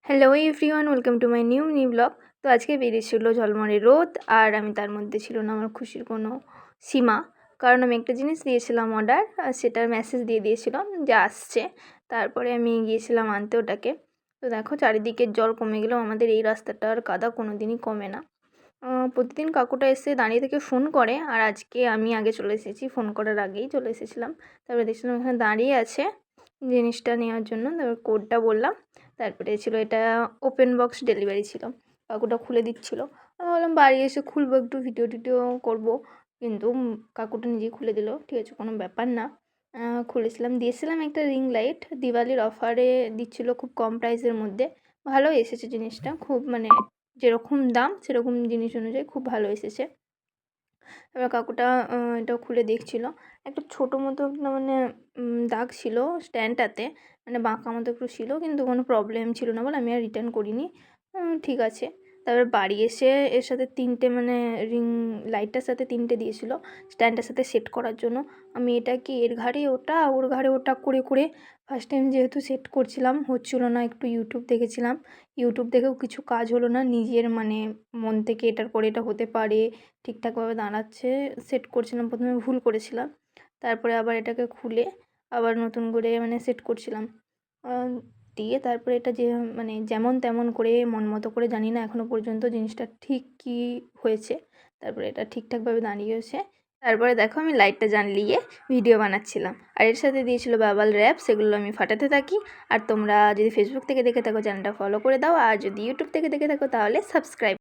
Hello everyone, welcome to my new blog. তো আজকে বেরিয়েছিল ঝলমলে রোদ, আর আমি তার মধ্যে ছিল না আমার খুশির কোনো সীমা। কারণ আমি একটা জিনিস দিয়েছিলাম অর্ডার, আর সেটার মেসেজ দিয়ে দিয়েছিলাম যে আসছে। তারপরে আমি গিয়েছিলাম আনতে ওটাকে। তো দেখো চারিদিকে জল কমে গেলেও আমাদের এই রাস্তাটার কাদা কোনো দিনই কমে না। প্রতিদিন কাকুটা এসে দাঁড়িয়ে থেকে ফোন করে, আর আজকে আমি আগে চলে এসেছি, ফোন করার আগেই চলে এসেছিলাম। তারপরে দেখছিলাম এখানে দাঁড়িয়ে আছে জিনিসটা নেওয়ার জন্য। তারপর কোডটা বললাম। তারপরে ছিল এটা ওপেন বক্স ডেলিভারি ছিল, কাকুটা খুলে দিচ্ছিল। আমি বললাম বাড়ি এসে খুলবো, একটু ভিডিও টিডিও করবো, কিন্তু কাকুটা নিজেই খুলে দিল। ঠিক আছে, কোনো ব্যাপার না। খুলেছিলাম, দিয়েছিলাম একটা রিং লাইট, দিওয়ালির অফারে দিচ্ছিল খুব কম প্রাইসের মধ্যে। ভালো এসেছে জিনিসটা, খুব মানে যেরকম দাম সেরকম জিনিস অনুযায়ী খুব ভালো এসেছে। এবার কাকুটা এটা খুলে দেখছিল। একটা ছোটো মতো একটা মানে দাগ ছিল স্ট্যান্ডটাতে, মানে বাঁকা মতো একটু ছিল, কিন্তু কোনো প্রবলেম ছিল না বলে আমি আর রিটার্ন করিনি। ঠিক আছে। তারপর বাড়ি এসে এর সাথে 3টে মানে রিং লাইটটার সাথে 3টে দিয়েছিল স্ট্যান্ডটার সাথে সেট করার জন্য। আমি এটা কি এর ঘাড়ে ওটা ওর ঘাড়ে ওটা করে করে ফার্স্ট টাইম যেহেতু সেট করছিলাম, হচ্ছিলো না, একটু ইউটিউব দেখেছিলাম। ইউটিউব দেখেও কিছু কাজ হলো না, নিজের মানে মন থেকে এটার পরে এটা হতে পারে, ঠিকঠাকভাবে দাঁড়াচ্ছে, সেট করছিলাম। প্রথমে ভুল করেছিলাম, তারপরে আবার এটাকে খুলে আবার নতুন করে মানে সেট করছিলাম। দিয়ে তারপরে এটা যে মানে যেমন তেমন করে মন মতো করে, জানি না এখনও পর্যন্ত জিনিসটা ঠিক কী হয়েছে। তারপরে এটা ঠিকঠাকভাবে দাঁড়িয়েছে। তারপরে দেখো আমি লাইটটা জ্বালিয়ে ভিডিও বানাচ্ছিলাম, আর এর সাথে দিয়েছিল বাবাল র্যাপ, সেগুলো আমি ফাটাতে থাকি। আর তোমরা যদি ফেসবুক থেকে দেখে থাকো চ্যানেলটা ফলো করে দাও, আর যদি ইউটিউব থেকে দেখে থাকো তাহলে সাবস্ক্রাইব।